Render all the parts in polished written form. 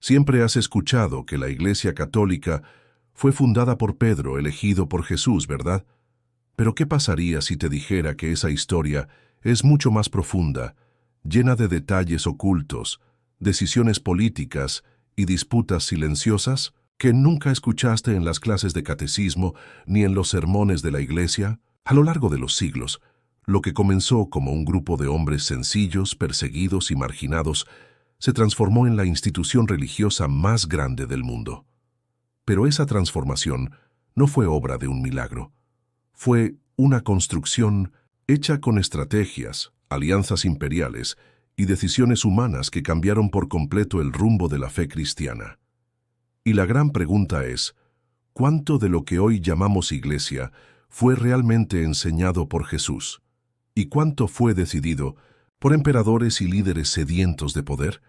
Siempre has escuchado que la Iglesia Católica fue fundada por Pedro, elegido por Jesús, ¿verdad? Pero ¿qué pasaría si te dijera que esa historia es mucho más profunda, llena de detalles ocultos, decisiones políticas y disputas silenciosas que nunca escuchaste en las clases de catecismo ni en los sermones de la Iglesia? A lo largo de los siglos, lo que comenzó como un grupo de hombres sencillos, perseguidos y marginados, se transformó en la institución religiosa más grande del mundo. Pero esa transformación no fue obra de un milagro. Fue una construcción hecha con estrategias, alianzas imperiales y decisiones humanas que cambiaron por completo el rumbo de la fe cristiana. Y la gran pregunta es, ¿cuánto de lo que hoy llamamos Iglesia fue realmente enseñado por Jesús? ¿Y cuánto fue decidido por emperadores y líderes sedientos de poder?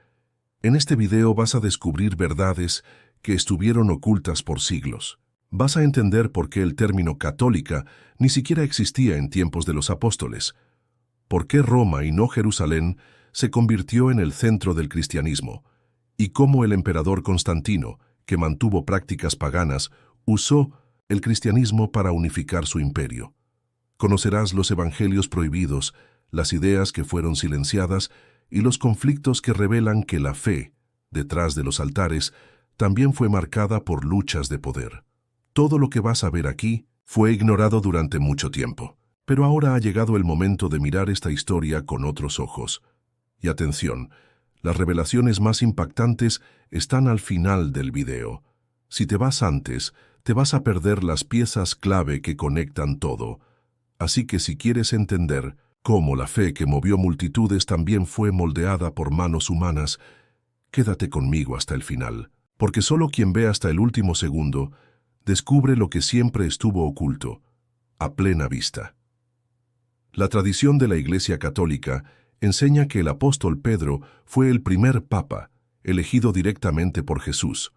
En este video vas a descubrir verdades que estuvieron ocultas por siglos. Vas a entender por qué el término católica ni siquiera existía en tiempos de los apóstoles, por qué Roma y no Jerusalén se convirtió en el centro del cristianismo, y cómo el emperador Constantino, que mantuvo prácticas paganas, usó el cristianismo para unificar su imperio. Conocerás los evangelios prohibidos, las ideas que fueron silenciadas y los conflictos que revelan que la fe, detrás de los altares, también fue marcada por luchas de poder. Todo lo que vas a ver aquí fue ignorado durante mucho tiempo, pero ahora ha llegado el momento de mirar esta historia con otros ojos. Y atención, las revelaciones más impactantes están al final del video. Si te vas antes, te vas a perder las piezas clave que conectan todo. Así que si quieres entender cómo la fe que movió multitudes también fue moldeada por manos humanas, quédate conmigo hasta el final, porque solo quien ve hasta el último segundo descubre lo que siempre estuvo oculto, a plena vista. La tradición de la Iglesia Católica enseña que el apóstol Pedro fue el primer papa, elegido directamente por Jesús.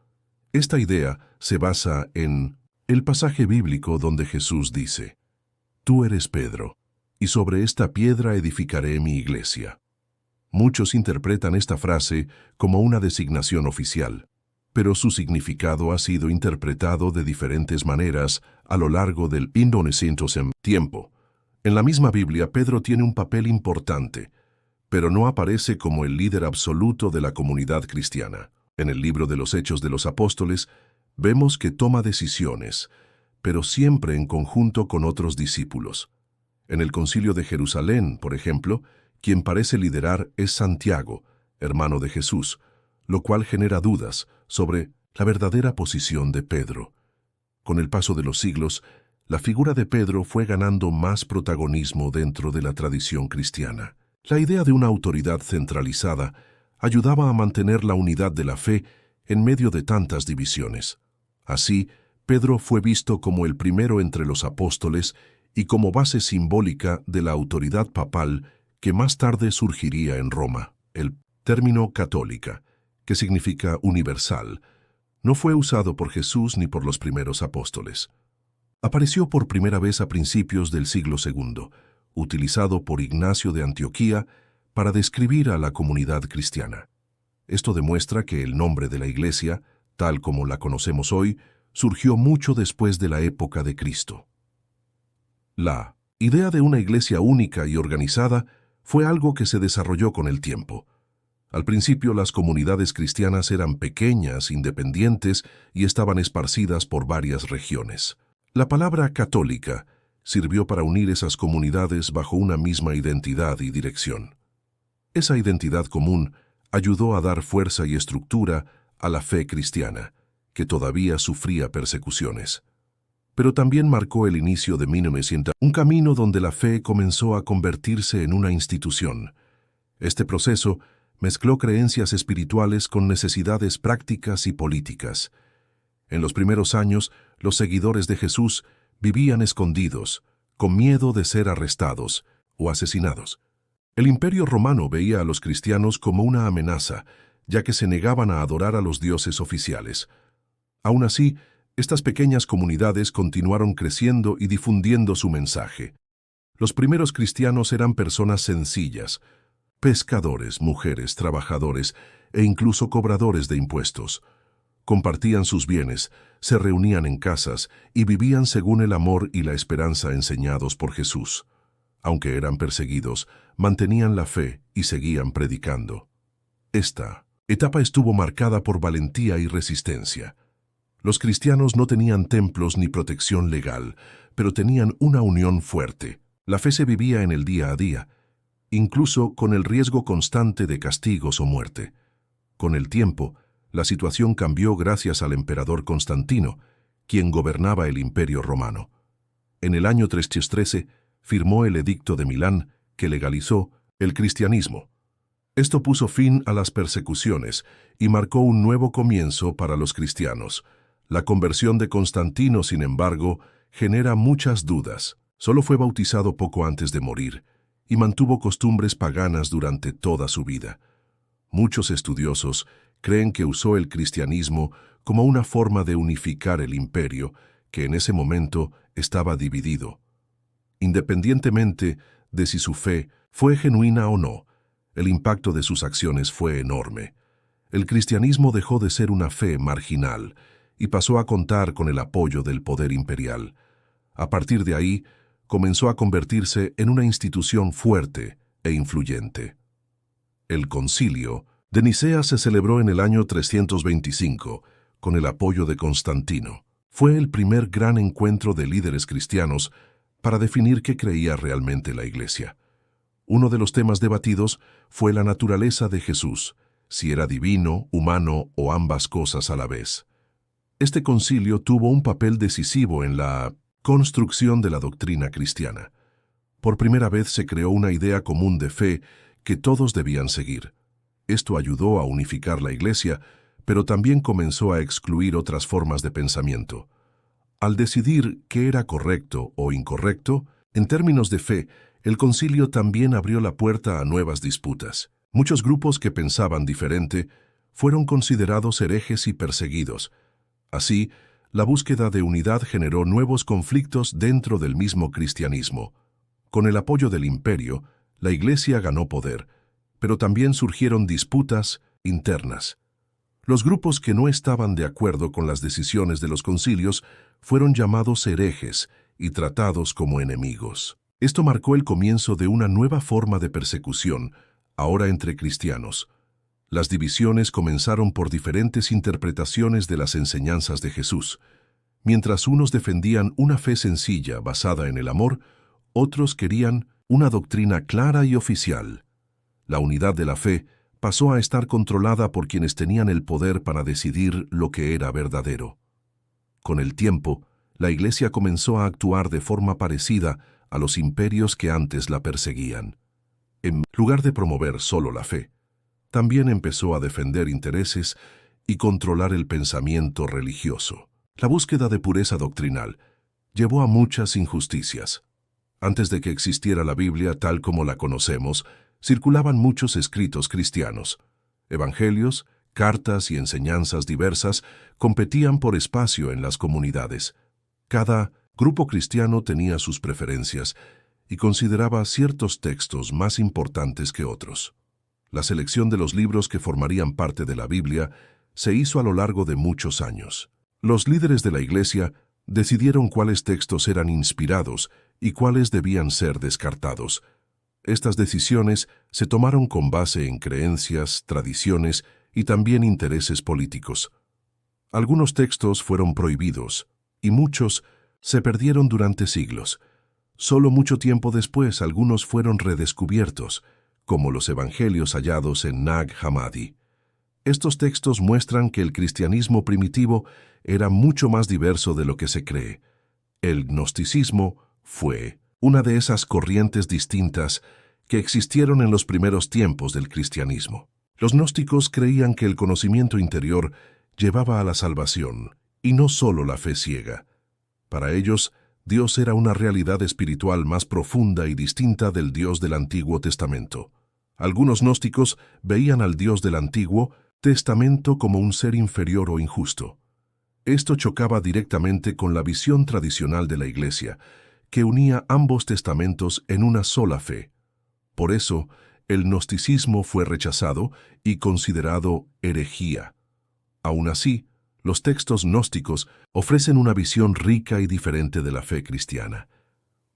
Esta idea se basa en el pasaje bíblico donde Jesús dice: «Tú eres Pedro, y sobre esta piedra edificaré mi iglesia». Muchos interpretan esta frase como una designación oficial, pero su significado ha sido interpretado de diferentes maneras a lo largo del tiempo. En la misma Biblia, Pedro tiene un papel importante, pero no aparece como el líder absoluto de la comunidad cristiana. En el libro de los Hechos de los Apóstoles, vemos que toma decisiones, pero siempre en conjunto con otros discípulos. En el Concilio de Jerusalén, por ejemplo, quien parece liderar es Santiago, hermano de Jesús, lo cual genera dudas sobre la verdadera posición de Pedro. Con el paso de los siglos, la figura de Pedro fue ganando más protagonismo dentro de la tradición cristiana. La idea de una autoridad centralizada ayudaba a mantener la unidad de la fe en medio de tantas divisiones. Así, Pedro fue visto como el primero entre los apóstoles y como base simbólica de la autoridad papal que más tarde surgiría en Roma. El término católica, que significa universal, no fue usado por Jesús ni por los primeros apóstoles. Apareció por primera vez a principios del siglo II, utilizado por Ignacio de Antioquía para describir a la comunidad cristiana. Esto demuestra que el nombre de la Iglesia, tal como la conocemos hoy, surgió mucho después de la época de Cristo. La idea de una iglesia única y organizada fue algo que se desarrolló con el tiempo. Al principio, las comunidades cristianas eran pequeñas, independientes y estaban esparcidas por varias regiones. La palabra católica sirvió para unir esas comunidades bajo una misma identidad y dirección. Esa identidad común ayudó a dar fuerza y estructura a la fe cristiana, que todavía sufría persecuciones. Pero también marcó el inicio de 1900, un camino donde la fe comenzó a convertirse en una institución. Este proceso mezcló creencias espirituales con necesidades prácticas y políticas. En los primeros años, los seguidores de Jesús vivían escondidos, con miedo de ser arrestados o asesinados. El Imperio Romano veía a los cristianos como una amenaza, ya que se negaban a adorar a los dioses oficiales. Aún así, estas pequeñas comunidades continuaron creciendo y difundiendo su mensaje. Los primeros cristianos eran personas sencillas, pescadores, mujeres, trabajadores e incluso cobradores de impuestos. Compartían sus bienes, se reunían en casas y vivían según el amor y la esperanza enseñados por Jesús. Aunque eran perseguidos, mantenían la fe y seguían predicando. Esta etapa estuvo marcada por valentía y resistencia. Los cristianos no tenían templos ni protección legal, pero tenían una unión fuerte. La fe se vivía en el día a día, incluso con el riesgo constante de castigos o muerte. Con el tiempo, la situación cambió gracias al emperador Constantino, quien gobernaba el Imperio Romano. En el año 313 firmó el Edicto de Milán, que legalizó el cristianismo. Esto puso fin a las persecuciones y marcó un nuevo comienzo para los cristianos. La conversión de Constantino, sin embargo, genera muchas dudas. Solo fue bautizado poco antes de morir y mantuvo costumbres paganas durante toda su vida. Muchos estudiosos creen que usó el cristianismo como una forma de unificar el imperio, que en ese momento estaba dividido. Independientemente de si su fe fue genuina o no, el impacto de sus acciones fue enorme. El cristianismo dejó de ser una fe marginal y pasó a contar con el apoyo del poder imperial. A partir de ahí, comenzó a convertirse en una institución fuerte e influyente. El Concilio de Nicea se celebró en el año 325, con el apoyo de Constantino. Fue el primer gran encuentro de líderes cristianos para definir qué creía realmente la Iglesia. Uno de los temas debatidos fue la naturaleza de Jesús, si era divino, humano o ambas cosas a la vez. Este concilio tuvo un papel decisivo en la construcción de la doctrina cristiana. Por primera vez se creó una idea común de fe que todos debían seguir. Esto ayudó a unificar la Iglesia, pero también comenzó a excluir otras formas de pensamiento. Al decidir qué era correcto o incorrecto, en términos de fe, el concilio también abrió la puerta a nuevas disputas. Muchos grupos que pensaban diferente fueron considerados herejes y perseguidos. Así, la búsqueda de unidad generó nuevos conflictos dentro del mismo cristianismo. Con el apoyo del imperio, la Iglesia ganó poder, pero también surgieron disputas internas. Los grupos que no estaban de acuerdo con las decisiones de los concilios fueron llamados herejes y tratados como enemigos. Esto marcó el comienzo de una nueva forma de persecución, ahora entre cristianos. Las divisiones comenzaron por diferentes interpretaciones de las enseñanzas de Jesús. Mientras unos defendían una fe sencilla basada en el amor, otros querían una doctrina clara y oficial. La unidad de la fe pasó a estar controlada por quienes tenían el poder para decidir lo que era verdadero. Con el tiempo, la Iglesia comenzó a actuar de forma parecida a los imperios que antes la perseguían. En lugar de promover solo la fe, también empezó a defender intereses y controlar el pensamiento religioso. La búsqueda de pureza doctrinal llevó a muchas injusticias. Antes de que existiera la Biblia tal como la conocemos, circulaban muchos escritos cristianos. Evangelios, cartas y enseñanzas diversas competían por espacio en las comunidades. Cada grupo cristiano tenía sus preferencias y consideraba ciertos textos más importantes que otros. La selección de los libros que formarían parte de la Biblia se hizo a lo largo de muchos años. Los líderes de la Iglesia decidieron cuáles textos eran inspirados y cuáles debían ser descartados. Estas decisiones se tomaron con base en creencias, tradiciones y también intereses políticos. Algunos textos fueron prohibidos y muchos se perdieron durante siglos. Solo mucho tiempo después algunos fueron redescubiertos, como los evangelios hallados en Nag Hammadi. Estos textos muestran que el cristianismo primitivo era mucho más diverso de lo que se cree. El gnosticismo fue una de esas corrientes distintas que existieron en los primeros tiempos del cristianismo. Los gnósticos creían que el conocimiento interior llevaba a la salvación, y no solo la fe ciega. Para ellos, Dios era una realidad espiritual más profunda y distinta del Dios del Antiguo Testamento. Algunos gnósticos veían al Dios del Antiguo Testamento como un ser inferior o injusto. Esto chocaba directamente con la visión tradicional de la Iglesia, que unía ambos testamentos en una sola fe. Por eso, El gnosticismo fue rechazado y considerado herejía. Aún así, los textos gnósticos ofrecen una visión rica y diferente de la fe cristiana.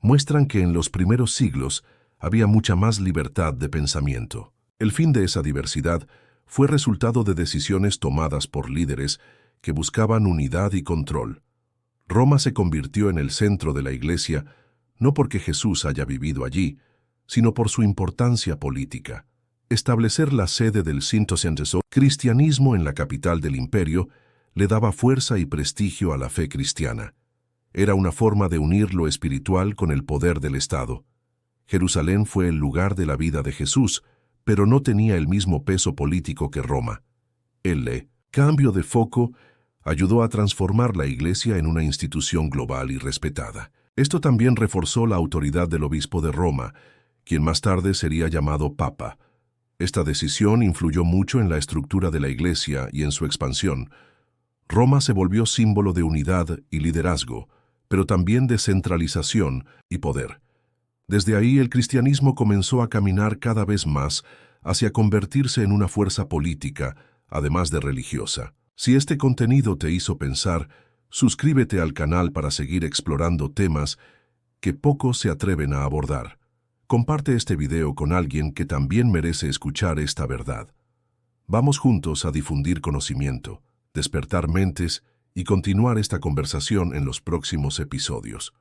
Muestran que en los primeros siglos había mucha más libertad de pensamiento. El fin de esa diversidad fue resultado de decisiones tomadas por líderes que buscaban unidad y control. Roma se convirtió en el centro de la Iglesia no porque Jesús haya vivido allí, sino por su importancia política. Establecer la sede del Cinto cristianismo en la capital del imperio le daba fuerza y prestigio a la fe cristiana. Era una forma de unir lo espiritual con el poder del Estado. Jerusalén fue el lugar de la vida de Jesús, pero no tenía el mismo peso político que Roma. El cambio de foco ayudó a transformar la Iglesia en una institución global y respetada. Esto también reforzó la autoridad del obispo de Roma, quien más tarde sería llamado Papa. Esta decisión influyó mucho en la estructura de la Iglesia y en su expansión. Roma se volvió símbolo de unidad y liderazgo, pero también de centralización y poder. Desde ahí el cristianismo comenzó a caminar cada vez más hacia convertirse en una fuerza política, además de religiosa. Si este contenido te hizo pensar, suscríbete al canal para seguir explorando temas que pocos se atreven a abordar. Comparte este video con alguien que también merece escuchar esta verdad. Vamos juntos a difundir conocimiento, despertar mentes y continuar esta conversación en los próximos episodios.